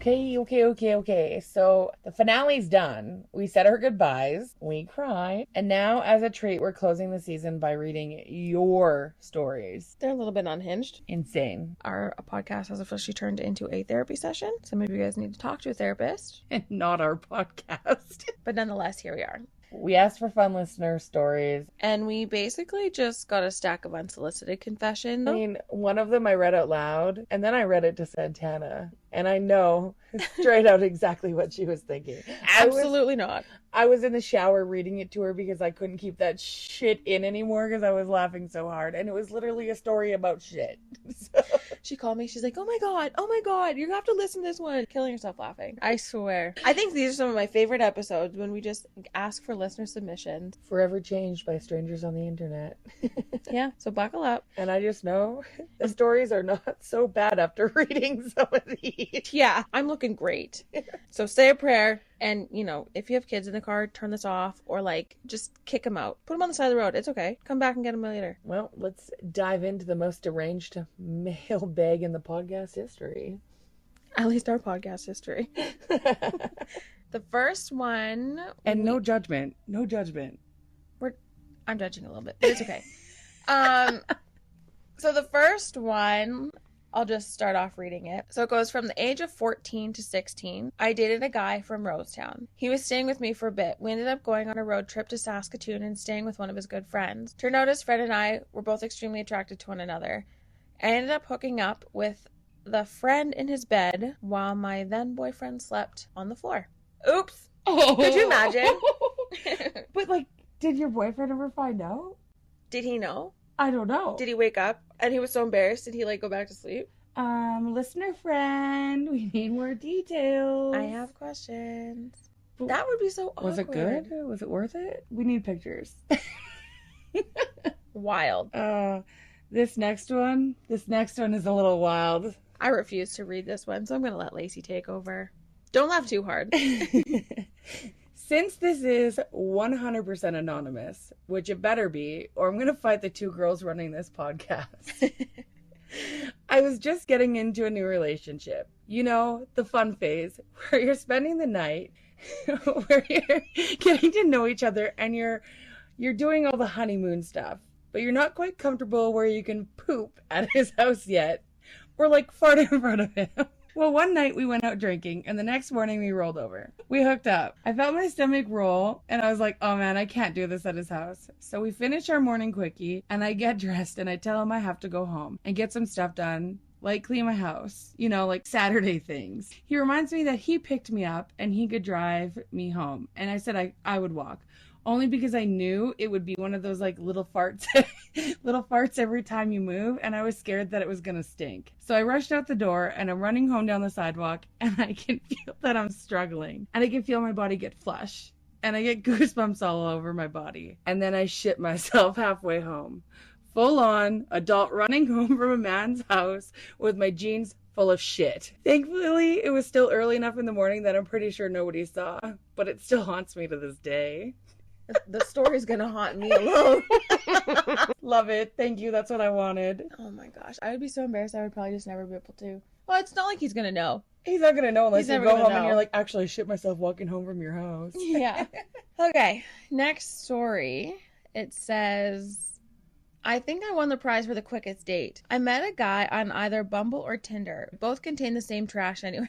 Okay. So the finale's done. We said our goodbyes. We cried. And now, as a treat, we're closing the season by reading your stories. They're a little bit unhinged. Insane. Our podcast has officially turned into a therapy session. Some of you guys need to talk to a therapist. And not our podcast. But nonetheless, here we are. We asked for fun listener stories. And we basically just got a stack of unsolicited confessions. I mean, one of them I read out loud, and then I read it to Santana. And I know straight out exactly what she was thinking. Absolutely not. I was in the shower reading it to her because I couldn't keep that shit in anymore because I was laughing so hard. And it was literally a story about shit. So. She called me. She's like, oh my God, you have to listen to this one. Killing yourself laughing. I swear. I think these are some of my favorite episodes when we just ask for listener submissions. Forever changed by strangers on the internet. Yeah, so buckle up. And I just know the stories are not so bad after reading some of these. Yeah, I'm looking great. So say a prayer. And, you know, if you have kids in the car, turn this off or, like, just kick them out. Put them on the side of the road. It's okay. Come back and get them later. Well, let's dive into the most deranged mailbag in the podcast history. At least our podcast history. The first one... And no judgment. No judgment. I'm judging a little bit, but it's okay. So the first one... I'll just start off reading it. So it goes from the age of 14 to 16. I dated a guy from Rosetown. He was staying with me for a bit. We ended up going on a road trip to Saskatoon and staying with one of his good friends. Turned out his friend and I were both extremely attracted to one another. I ended up hooking up with the friend in his bed while my then boyfriend slept on the floor. Oops. Oh. Could you imagine? But, like, did your boyfriend ever find out? Did he know? I don't know. Did he wake up and he was so embarrassed? Did he, like, go back to sleep? Listener friend, we need more details. I have questions. That would be so awkward. Was it good? Was it worth it? We need pictures. Wild. This next one is a little wild. I refuse to read this one, so I'm going to let Lacey take over. Don't laugh too hard. Since this is 100% anonymous, which it better be, or I'm going to fight the two girls running this podcast. I was just getting into a new relationship. You know, the fun phase where you're spending the night, where you're getting to know each other and you're doing all the honeymoon stuff, but you're not quite comfortable where you can poop at his house yet, or like fart in front of him. Well, one night we went out drinking, and the next morning we rolled over. We hooked up. I felt my stomach roll, and I was like, oh man, I can't do this at his house. So we finish our morning quickie, and I get dressed, and I tell him I have to go home and get some stuff done, like clean my house, you know, like Saturday things. He reminds me that he picked me up, and he could drive me home. And I said I would walk. Only because I knew it would be one of those like little farts every time you move, and I was scared that it was gonna stink. So I rushed out the door and I'm running home down the sidewalk, and I can feel that I'm struggling, and I can feel my body get flush, and I get goosebumps all over my body, and then I shit myself halfway home. Full on adult running home from a man's house with my jeans full of shit. Thankfully, it was still early enough in the morning that I'm pretty sure nobody saw, but it still haunts me to this day. The story's gonna haunt me alone. Love it. Thank you. That's what I wanted. Oh my gosh. I would be so embarrassed. I would probably just never be able to. Well, it's not like he's gonna know. He's not gonna know unless you go home and you're like, actually, I shit myself walking home from your house. Yeah. Okay. Next story. It says, I think I won the prize for the quickest date. I met a guy on either Bumble or Tinder. Both contain the same trash anyway.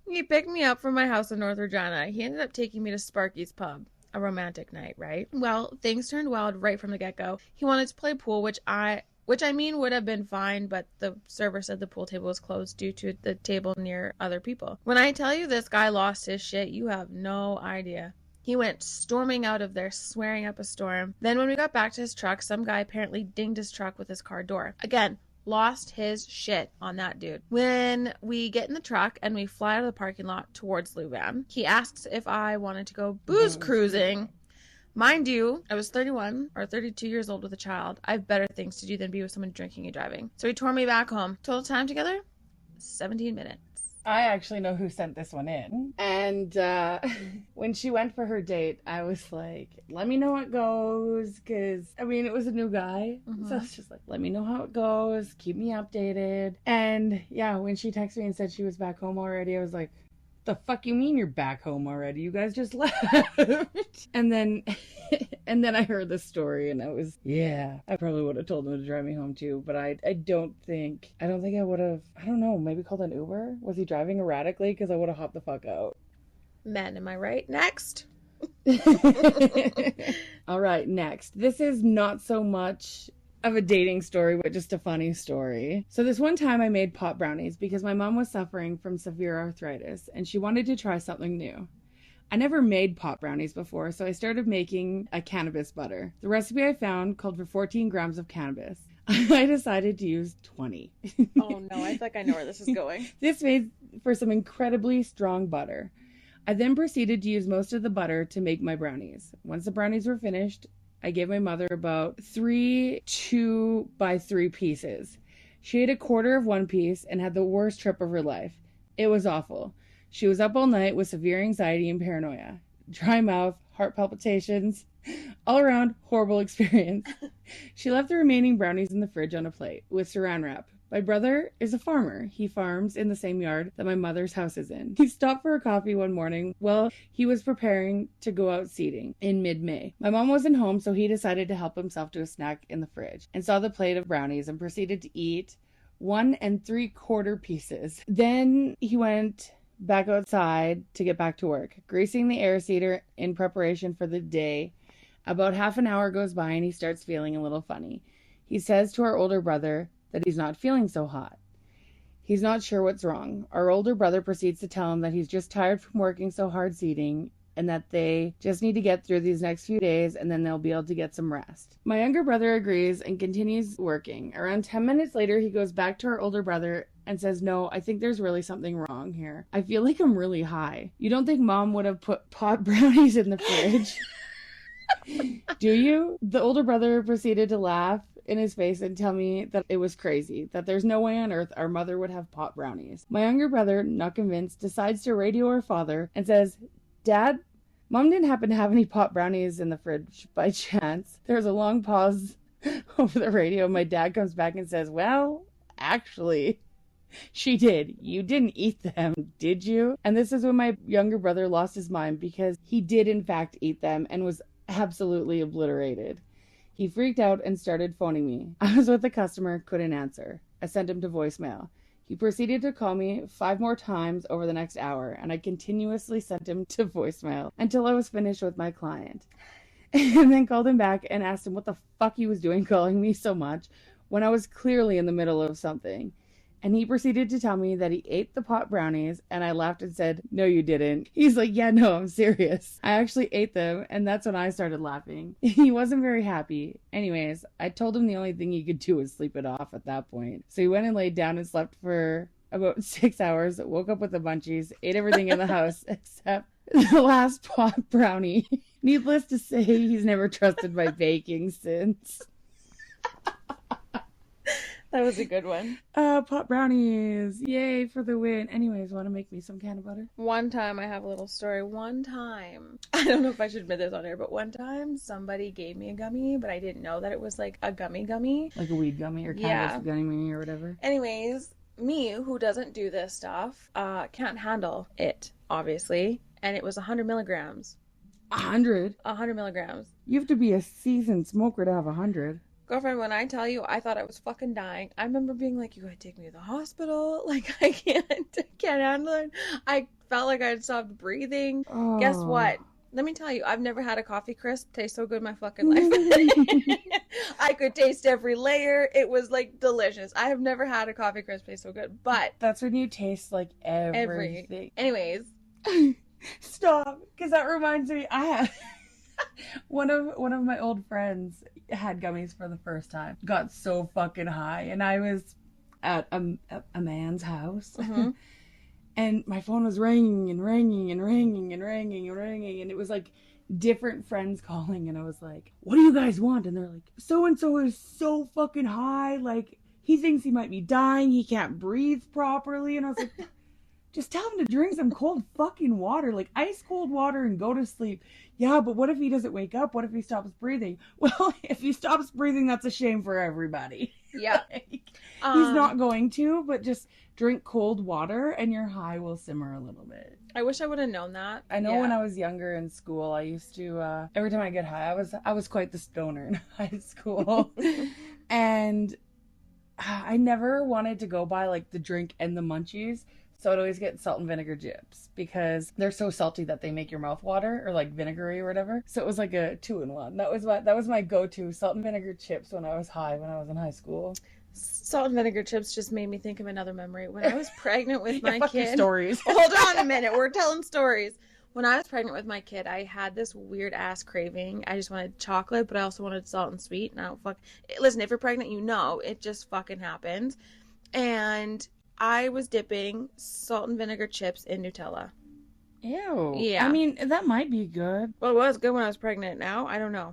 He picked me up from my house in North Regina. He ended up taking me to Sparky's Pub. A romantic night, right? Well, things turned wild right from the get-go. He wanted to play pool, which I mean would have been fine, but the server said the pool table was closed due to the table near other people. When I tell you this guy lost his shit, you have no idea. He went storming out of there, swearing up a storm. Then when we got back to his truck, some guy apparently dinged his truck with his car door. Again, lost his shit on that dude. When we get in the truck and we fly out of the parking lot towards Louvain, he asks if I wanted to go booze cruising. Mind you, I was 31 or 32 years old with a child. I have better things to do than be with someone drinking and driving. So he tore me back home. Total time together? 17 minutes. I actually know who sent this one in. And when she went for her date, I was like, let me know how it goes. Because, I mean, it was a new guy. Mm-hmm. So I was just like, let me know how it goes. Keep me updated. And yeah, when she texted me and said she was back home already, I was like, the fuck you mean you're back home already? You guys just left. And then I heard the story and I was, yeah, I probably would have told him to drive me home too, but I don't think I would have, I don't know, maybe called an Uber? Was he driving erratically? Because I would have hopped the fuck out. Men, am I right? Next. All right, next. This is not so much of a dating story, but just a funny story. So this one time I made pot brownies because my mom was suffering from severe arthritis and she wanted to try something new. I never made pot brownies before, so I started making a cannabis butter. The recipe I found called for 14 grams of cannabis. I decided to use 20. Oh no, I feel like I know where this is going. This made for some incredibly strong butter. I then proceeded to use most of the butter to make my brownies. Once the brownies were finished, I gave my mother about 3 2x3 pieces. She ate a quarter of one piece and had the worst trip of her life. It was awful. She was up all night with severe anxiety and paranoia. Dry mouth, heart palpitations, all around horrible experience. She left the remaining brownies in the fridge on a plate with saran wrap. My brother is a farmer. He farms in the same yard that my mother's house is in. He stopped for a coffee one morning while he was preparing to go out seeding in mid-May. My mom wasn't home, so he decided to help himself to a snack in the fridge and saw the plate of brownies and proceeded to eat 1 3/4 pieces. Then he went back outside to get back to work, greasing the air seeder in preparation for the day. About half an hour goes by and he starts feeling a little funny. He says to our older brother that he's not feeling so hot. He's not sure what's wrong. Our older brother proceeds to tell him that he's just tired from working so hard seeding and that they just need to get through these next few days and then they'll be able to get some rest. My younger brother agrees and continues working. Around 10 minutes later, he goes back to our older brother and says, no, I think there's really something wrong here. I feel like I'm really high. You don't think mom would have put pot brownies in the fridge? Do you? The older brother proceeded to laugh in his face and tell me that it was crazy, that there's no way on earth our mother would have pot brownies. My younger brother, not convinced, decides to radio our father and says, Dad, Mom didn't happen to have any pot brownies in the fridge by chance. There's a long pause over the radio. My dad comes back and says, well, actually, she did. You didn't eat them, did you? And this is when my younger brother lost his mind because he did in fact eat them and was absolutely obliterated. He freaked out and started phoning me. I was with a customer, couldn't answer. I sent him to voicemail. He proceeded to call me 5 more times over the next hour, and I continuously sent him to voicemail until I was finished with my client. And then called him back and asked him what the fuck he was doing calling me so much when I was clearly in the middle of something. And he proceeded to tell me that he ate the pot brownies, and I laughed and said, no, you didn't. He's like, yeah, no, I'm serious. I actually ate them, and that's when I started laughing. He wasn't very happy. Anyways, I told him the only thing he could do was sleep it off at that point. So he went and laid down and slept for about 6 hours, woke up with the munchies, ate everything in the house except the last pot brownie. Needless to say, he's never trusted my baking since. That was a good one. Pot brownies. Yay for the win. Anyways, want to make me some can of butter? One time, I have a little story. One time, I don't know if I should admit this on air, but one time somebody gave me a gummy, but I didn't know that it was like a gummy. Like a weed gummy or cannabis gummy or whatever. Anyways, me, who doesn't do this stuff, can't handle it, obviously. And it was 100 milligrams. 100? 100 milligrams. You have to be a seasoned smoker to have 100. Girlfriend, when I tell you, I thought I was fucking dying. I remember being like, you gotta take me to the hospital. Like, I can't handle it. I felt like I had stopped breathing. Oh. Guess what? Let me tell you, I've never had a coffee crisp taste so good in my fucking life. I could taste every layer. It was, like, delicious. I have never had a coffee crisp taste so good, but... That's when you taste, like, everything. Anyways. Stop, because that reminds me, I had... one of my old friends had gummies for the first time. Got so fucking high, and I was at a man's house, mm-hmm. and my phone was ringing and ringing and ringing and ringing and ringing, and it was like different friends calling, and I was like, "What do you guys want?" And they're like, "So and so is so fucking high, like he thinks he might be dying. He can't breathe properly." And I was like, Just tell him to drink some cold fucking water, like ice cold water, and go to sleep. Yeah, but what if he doesn't wake up? What if he stops breathing? Well, if he stops breathing, that's a shame for everybody. Yeah. Like, he's not going to, but just drink cold water and your high will simmer a little bit. I wish I would have known that. I know when I was younger in school, I used to, every time I get high, I was quite the stoner in high school. And I never wanted to go by like the drink and the munchies. So I'd always get salt and vinegar chips because they're so salty that they make your mouth water, or like vinegary or whatever. So it was like a 2-in-1. That was my go-to, salt and vinegar chips when I was in high school. Salt and vinegar chips just made me think of another memory. When I was pregnant with my kid. Stories. Hold on a minute. We're telling stories. When I was pregnant with my kid, I had this weird ass craving. I just wanted chocolate, but I also wanted salt and sweet. And I don't listen, if you're pregnant, you know it just fucking happens. And I was dipping salt and vinegar chips in Nutella. Ew. Yeah. I mean, that might be good. Well, it was good when I was pregnant. Now, I don't know.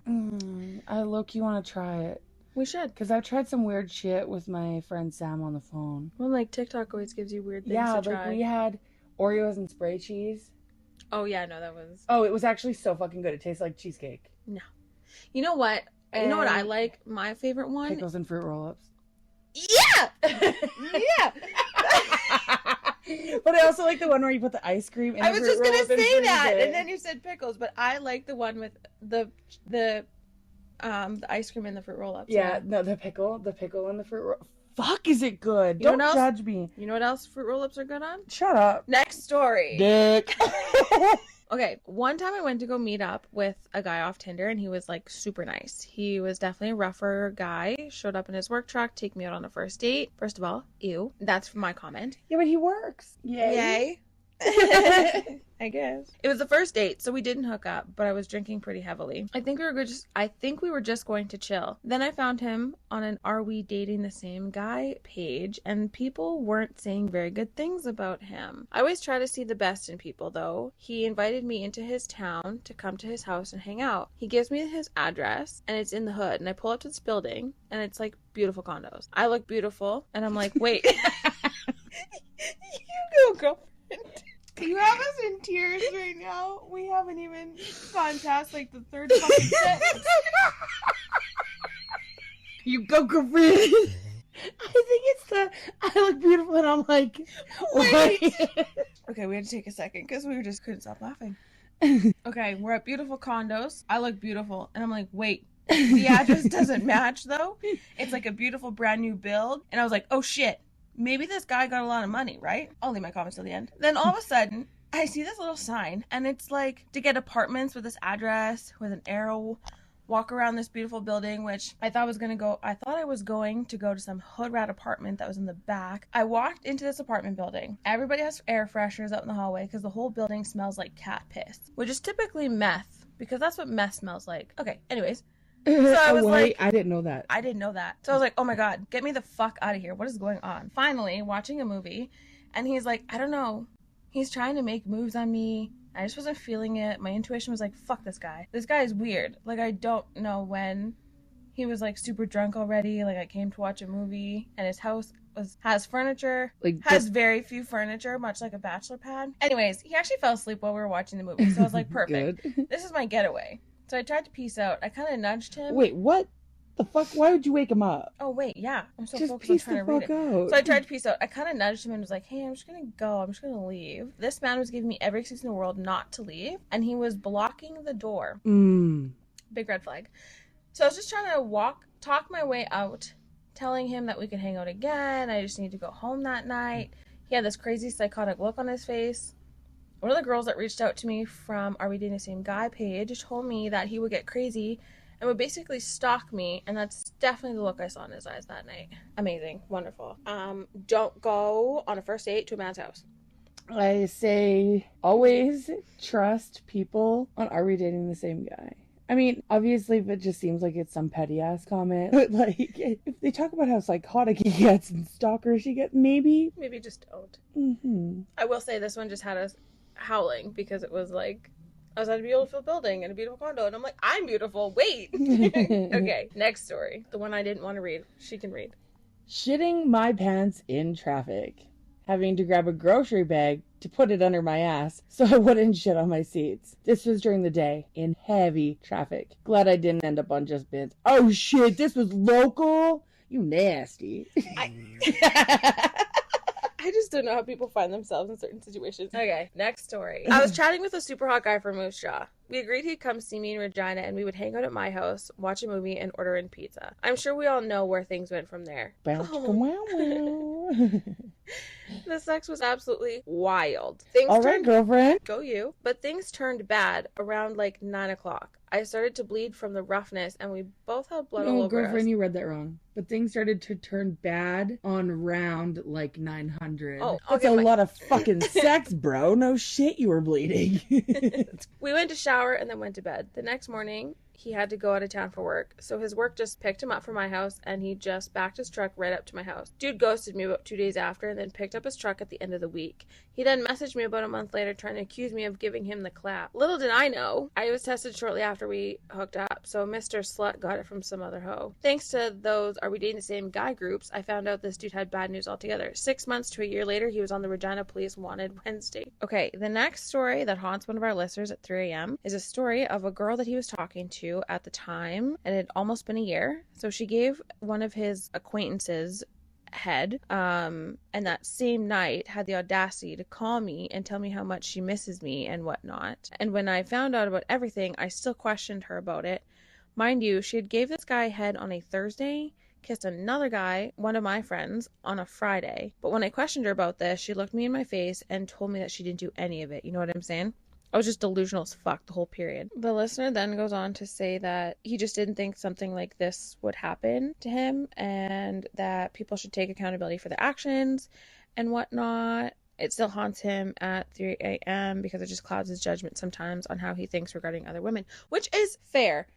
I low-key want to try it. We should. Because I've tried some weird shit with my friend Sam on the phone. Well, like, TikTok always gives you weird things to try. Yeah, like we had Oreos and spray cheese. Oh, yeah, no, that was... Oh, it was actually so fucking good. It tastes like cheesecake. No. You know what? You know what I like? My favorite one? Pickles and fruit roll-ups. Yeah! Yeah! But I also like the one where you put the ice cream in. I was just gonna say that, it. and then you said pickles, but I like the one with the ice cream and the fruit roll-ups. Yeah, no, the pickle and the fruit roll. Fuck, is it good? You know Don't judge me. You know what else fruit roll-ups are good on? Shut up. Next story. Dick. Okay, one time I went to go meet up with a guy off Tinder, and he was, like, super nice. He was definitely a rougher guy, showed up in his work truck, take me out on a first date. First of all, ew. That's my comment. Yeah, but he works. Yay. I guess. It was the first date, so we didn't hook up, but I was drinking pretty heavily. I think we were just going to chill. Then I found him on an Are We Dating the Same Guy page, and people weren't saying very good things about him. I always try to see the best in people, though. He invited me into his town to come to his house and hang out. He gives me his address, and it's in the hood, and I pull up to this building, and it's like beautiful condos. I look beautiful, and I'm like, wait. You go, girlfriend. You have us in tears right now. We haven't even gone past like the third fucking sentence. You go, girlfriend. I think it's the I look beautiful, and I'm like, wait. Okay, we had to take a second because we just couldn't stop laughing. Okay, we're at beautiful condos. I look beautiful, and I'm like, wait. The address doesn't match though. It's like a beautiful brand new build, and I was like, oh shit. Maybe this guy got a lot of money, right? I'll leave my comments till the end. Then all of a sudden, I see this little sign, and it's like to get apartments with this address, with an arrow, walk around this beautiful building, which I thought I was going to go to some hood rat apartment that was in the back. I walked into this apartment building. Everybody has air fresheners out in the hallway because the whole building smells like cat piss, which is typically meth, because that's what meth smells like. Okay, anyways. So I was like, I didn't know that. So I was like, oh my God, get me the fuck out of here. What is going on? Finally, watching a movie, and he's like, I don't know. He's trying to make moves on me. I just wasn't feeling it. My intuition was like, fuck this guy. This guy is weird. Like, I don't know when he was like super drunk already. Like, I came to watch a movie, and his house has furniture, has very few furniture, much like a bachelor pad. Anyways, he actually fell asleep while we were watching the movie. So I was like, perfect. This is my getaway. So I tried to peace out. I kind of nudged him. Wait, what the fuck? Why would you wake him up? Oh, wait, yeah. I'm so just focused on trying to read it. Out. So I tried to peace out. I kind of nudged him and was like, hey, I'm just going to go. I'm just going to leave. This man was giving me every excuse in the world not to leave, and he was blocking the door. Big red flag. So I was just trying to talk my way out, telling him that we could hang out again. I just need to go home that night. He had this crazy psychotic look on his face. One of the girls that reached out to me from Are We Dating the Same Guy page told me that he would get crazy and would basically stalk me, and that's definitely the look I saw in his eyes that night. Amazing. Wonderful. Don't go on a first date to a man's house. I say always trust people on Are We Dating the Same Guy. I mean, obviously, if it just seems like it's some petty-ass comment, but, like, if they talk about how psychotic he gets and stalkerish he gets, maybe just don't. I will say this one just had us howling because it was like I was at a beautiful building in a beautiful condo, and I'm like, I'm beautiful, wait. Okay, next story, the one I didn't want to read. She can read. Shitting my pants in traffic. Having to grab a grocery bag to put it under my ass so I wouldn't shit on my seats. This was during the day in heavy traffic. Glad I didn't end up on just bins. Oh shit, this was local? You nasty. I just don't know how people find themselves in certain situations. Okay, next story. I was chatting with a super hot guy from Moose Jaw. We agreed he'd come see me in Regina and we would hang out at my house, watch a movie, and order in pizza. I'm sure we all know where things went from there. The sex was absolutely wild. All right, girlfriend. Go you. But things turned bad around like 9 o'clock. I started to bleed from the roughness and we both had blood all over girlfriend, us. you read that wrong. But things started to turn bad on round like 900. Oh, that's a lot of fucking sex, bro. No shit, you were bleeding. We went to shower and then went to bed. The next morning, he had to go out of town for work, so his work just picked him up from my house and he just backed his truck right up to my house. Dude ghosted me about 2 days after and then picked up his truck at the end of the week. He then messaged me about a month later trying to accuse me of giving him the clap. Little did I know, I was tested shortly after we hooked up, so Mr. Slut got it from some other hoe. Thanks to those Are We Dating the Same Guy groups, I found out this dude had bad news altogether. 6 months to a year later, he was on the Regina Police Wanted Wednesday. Okay, the next story that haunts one of our listeners at 3 a.m. is a story of a girl that he was talking to at the time, and it had almost been a year. So she gave one of his acquaintances head, and that same night had the audacity to call me and tell me how much she misses me and whatnot. And when I found out about everything, I still questioned her about it. Mind you, she had gave this guy head on a Thursday, kissed another guy, one of my friends, on a Friday. But when I questioned her about this, she looked me in my face and told me that she didn't do any of it. You know what I'm saying? I was just delusional as fuck the whole period. The listener then goes on to say that he just didn't think something like this would happen to him and that people should take accountability for their actions and whatnot. It still haunts him at 3 a.m. because it just clouds his judgment sometimes on how he thinks regarding other women, which is fair.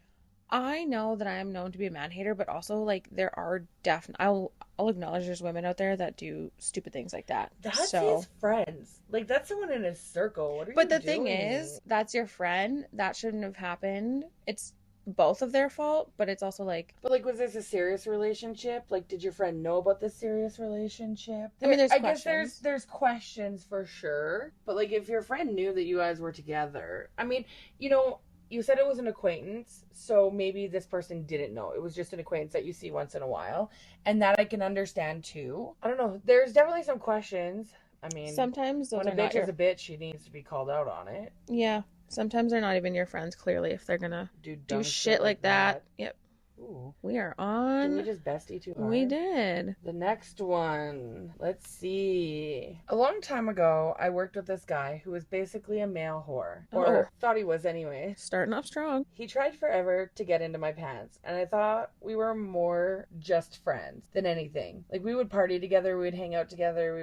I know that I am known to be a man hater, but also like there are definitely, I'll acknowledge there's women out there that do stupid things like that. That's his friends. Like that's someone in his circle. What are you doing? But the thing is, that's your friend. That shouldn't have happened. It's both of their fault, but it's also like... But like, was this a serious relationship? Like, did your friend know about this serious relationship? I mean, I guess there's questions for sure. But like, if your friend knew that you guys were together, I mean, you know... You said it was an acquaintance, so maybe this person didn't know. It was just an acquaintance that you see once in a while. And that I can understand too. I don't know. There's definitely some questions. I mean, sometimes those when a bitch is a bitch, she needs to be called out on it. Yeah. Sometimes they're not even your friends, clearly, if they're gonna do shit like that. Yep. Ooh. We are on. Did we just bestie too hard? We did. The next one. Let's see. A long time ago, I worked with this guy who was basically a male whore. Or thought he was anyway. Starting off strong. He tried forever to get into my pants. And I thought we were more just friends than anything. Like we would party together. We would hang out together.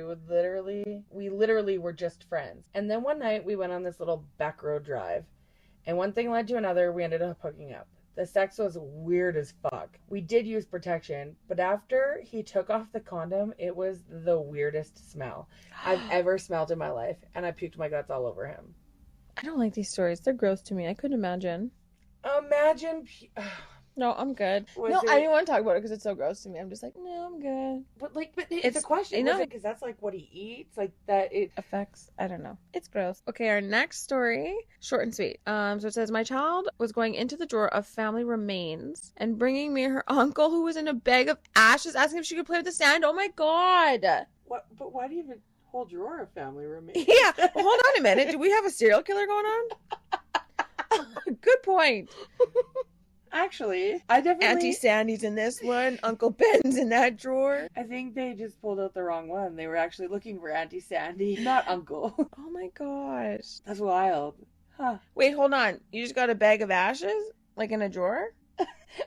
We literally were just friends. And then one night we went on this little back road drive. And one thing led to another. We ended up hooking up. The sex was weird as fuck. We did use protection, but after he took off the condom, it was the weirdest smell I've ever smelled in my life, and I puked my guts all over him. I don't like these stories. They're gross to me. I couldn't imagine. No, I'm good. I didn't want to talk about it because it's so gross to me. I'm just like, no, I'm good. But it's a question. Because that's like what he eats, like that it affects. I don't know. It's gross. Okay, our next story, short and sweet. So it says, my child was going into the drawer of family remains and bringing me her uncle who was in a bag of ashes, asking if she could play with the sand. Oh my god. What? But why do you even whole drawer of family remains? Yeah. Well, hold on a minute. Do we have a serial killer going on? Good point. Actually, I definitely... Auntie Sandy's in this one. Uncle Ben's in that drawer. I think they just pulled out the wrong one. They were actually looking for Auntie Sandy, not Uncle. Oh my gosh. That's wild. Huh. Wait, hold on. You just got a bag of ashes? Like in a drawer? I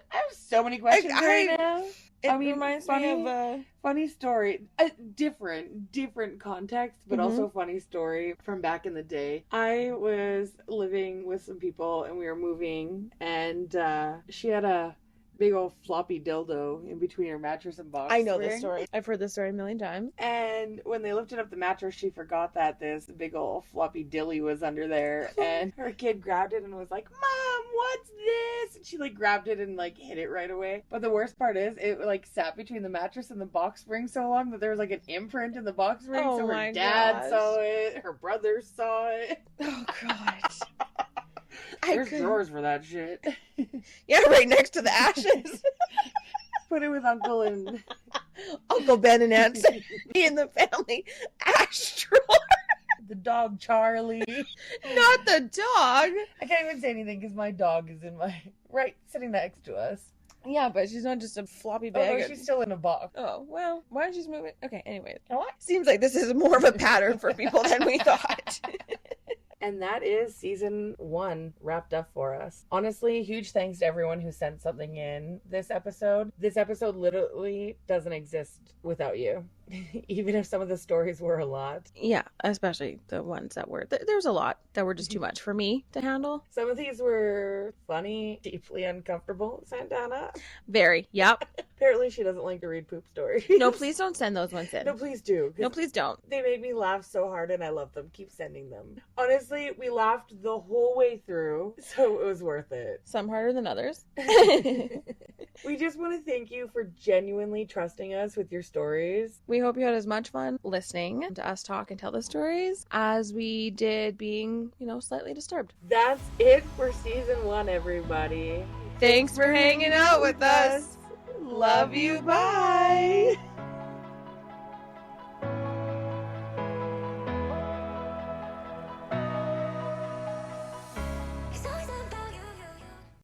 have so many questions right now. It reminds me of a funny story. Different context, but also funny story from back in the day. I was living with some people and we were moving, and she had a big old floppy dildo in between her mattress and box spring. I know this this story. I've heard this story a million times. And when they lifted up the mattress, she forgot that this big old floppy dilly was under there. And her kid grabbed it and was like, "Mom, what's this?" She like grabbed it and like hit it right away. But the worst part is it like sat between the mattress and the box spring so long that there was like an imprint in the box spring. Oh so my her dad gosh. saw it, her brother saw it. Oh god. There's drawers for that shit. Yeah, right next to the ashes. Put it with Uncle and Uncle Ben and Aunt Sandy in the family ash drawer. the dog Charlie. Not the dog. I can't even say anything because my dog is in my right sitting next to us. Yeah, but she's not just a floppy Oh, bag. no, she's still in a box. Oh, well, why don't you just move it? Okay, anyway. What? Seems like this is more of a pattern for people than we thought. And that is season 1 wrapped up for us. Honestly, huge thanks to everyone who sent something in this episode. This episode literally doesn't exist without you. Even if some of the stories were a lot. Yeah, especially the ones that were... There's a lot that were just too much for me to handle. Some of these were funny, deeply uncomfortable, Santana. Very, yep. Apparently she doesn't like to read poop stories. No, please don't send those ones in. No, please do. No, please don't. They made me laugh so hard and I love them. Keep sending them. Honestly, we laughed the whole way through, so it was worth it. Some harder than others. We just want to thank you for genuinely trusting us with your stories. We hope you had as much fun listening to us talk and tell the stories as we did being, slightly disturbed. That's it for season 1, everybody. Thanks for hanging out with us. Love you. Bye.